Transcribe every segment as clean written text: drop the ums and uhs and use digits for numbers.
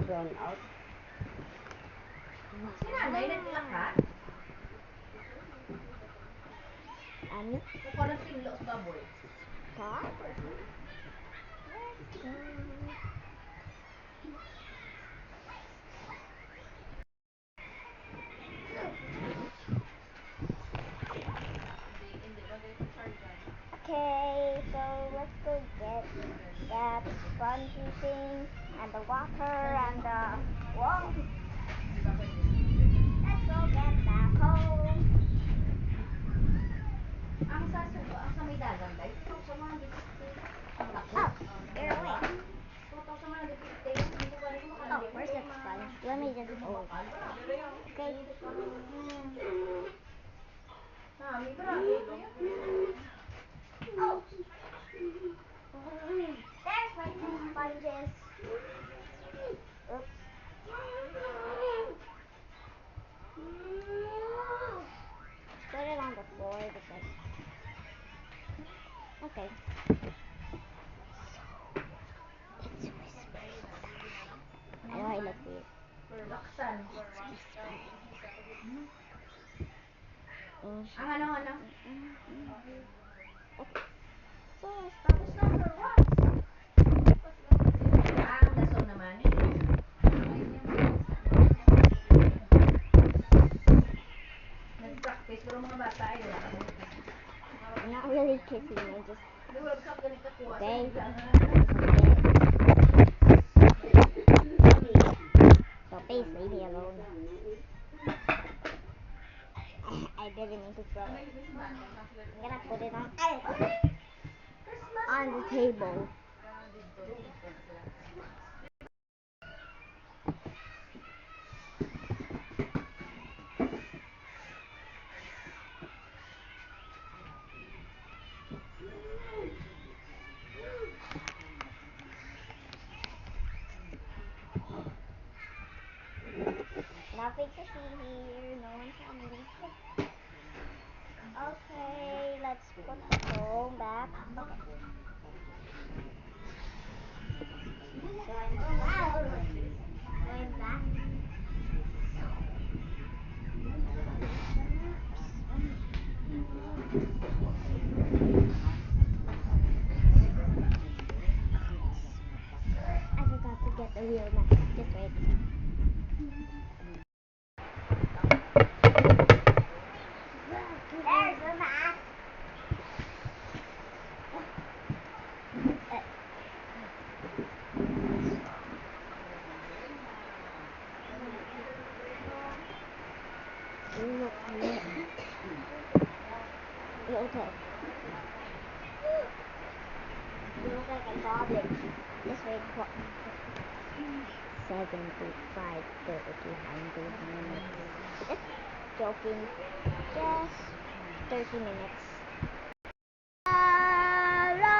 brown out. Si nanay naglakat? Ano? Kung parang tinlo sa baboy. Ha? Let's go. Okay, so let's go get that spongy thing and the water and the whoa. Let's go get back home. Ang sa suba, ang sa may dagang day, 2,150. Ang laki. Oh, you're away. 2,150. Dito pa rin ko Oh, makalagay. where's that sponge? Let me just hold. Okay. Mami, grabe. Oh. There's my two sponges. Oops. Put it on the floor because. Okay. It's whispering. I know I look weird. Laksan. Mm. Ang ano. Okay. So, Tapos number 1. Ang daso naman. Nag-practice. Pero mga bata ay wala. I'm not really kissing. I just. Okay. So please leave me alone. I didn't mean to throw it. I'm gonna put it on the table. Nothing to see here. No one's coming. Okay, let's put the phone back. Okay. Going back. I forgot to get the real map. Just wait. There's the map. Okay. You look like a goblin. Just wait for 75, 200 minutes. Just joking. Just 30 minutes. La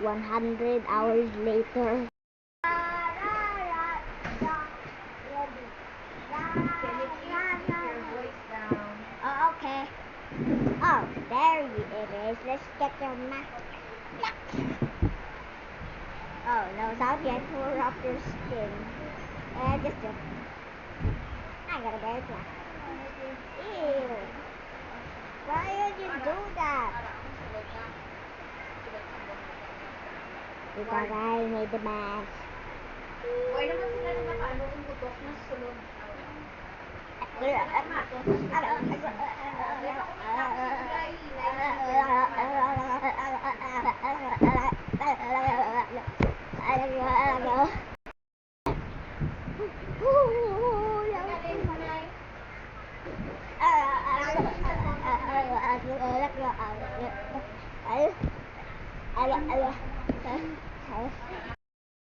100 hours later. Oh, okay. Oh, there it is. Let's get your map. Oh no, Salty, I tore up your skin. Just joking. I got a bear trap. Ew. Why did you do that? Because I made the mess. Buhay naman sila na nakaano kung butok na sulod.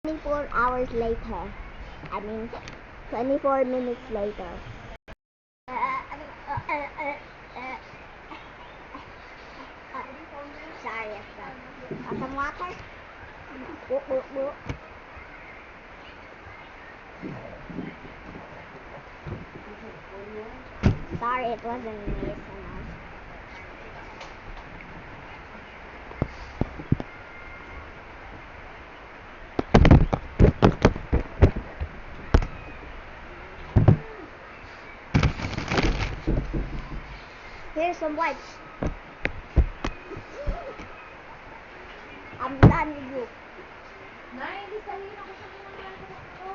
Twenty-four hours later. I mean, 24 minutes later. Sorry, I forgot. Some water? Boop, boop, boop. Sorry, it wasn't me. Here's some wipes. I'm done with you. Nay, hindi sabihin ako sa mga ko.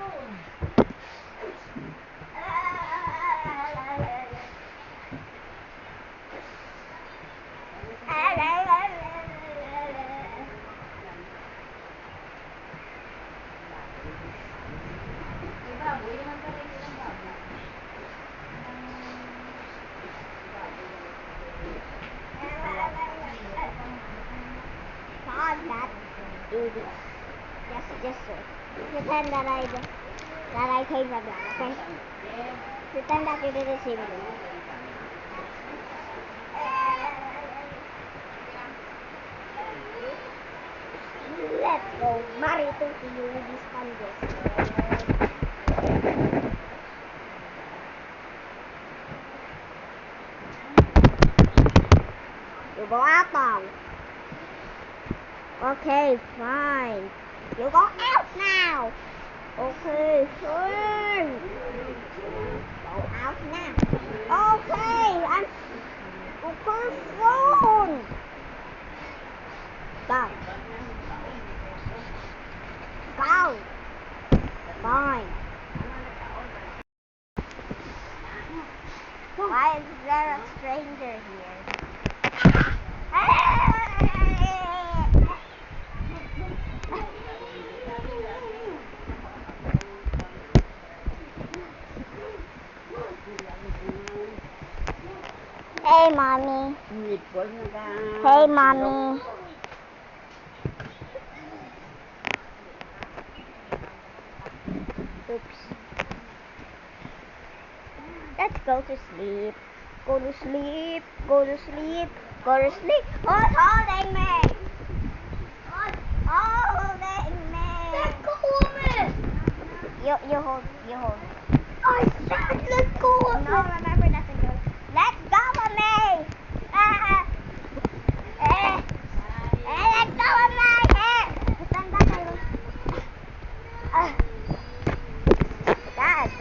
May baboy naman pala yung ilang baboy. Pause that. Idiot. Just pretend that I came from that, okay? Pretend that you didn't see me. Let's go. Marito to you with these sponges. You go out now. Okay, fine. You go out now. Okay, fine. Go out now. Okay, I'm okay, phone. Go. Go. Fine. Why is there a stranger here? Hey, mommy. Hey, mommy. Oops. Let's go to sleep. Go to sleep. Go to sleep. Go to sleep. Who's holding me? Who's holding me? Let go of me. You hold. I said let go of me. No, remember that's a good. Let go of me. Let go of my hair. Stand back a little. That is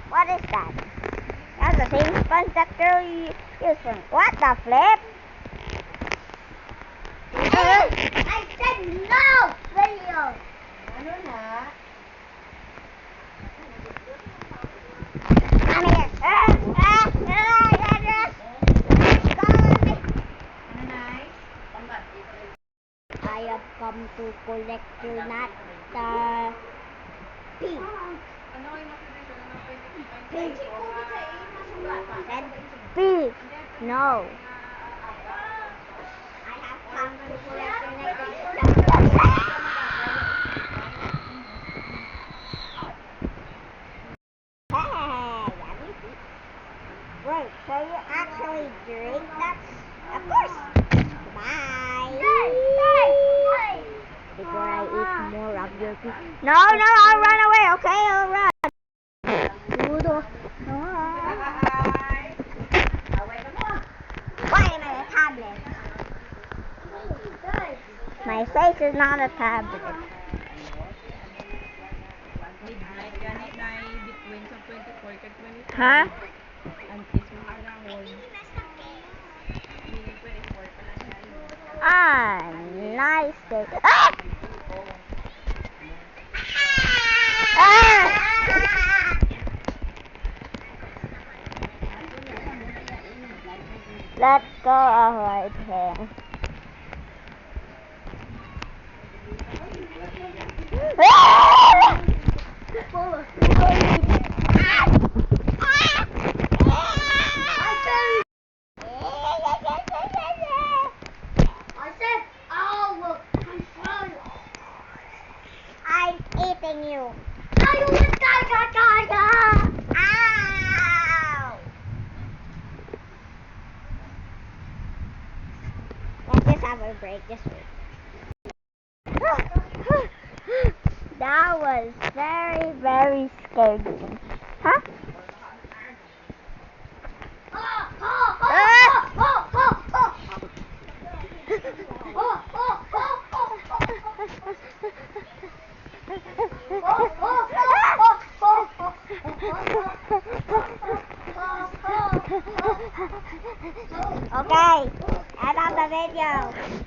what is that? That's the same sponge that girl used from. What the flip? I said no video. Ano na? Come here. Ano, Nay? I have come to collect your nut. Pig. Pig. Said pig. No. I have come to collect your nut. Wait, so you actually drink that? Of course. Bye. Before I eat more of your pig. No, I'll run away, okay? I'll run. Why am I a tablet? My face is not a tablet. Midnight gani na between sa 24 kag 25. Huh? Antes mga agahon. Meaning 24 pa lang siya. Nice day. Ah! Ah! Let's go right here. I'm eating you. Ow! Let's just have a break. Just wait. That was very, very scary. Huh? Okay, end of the video.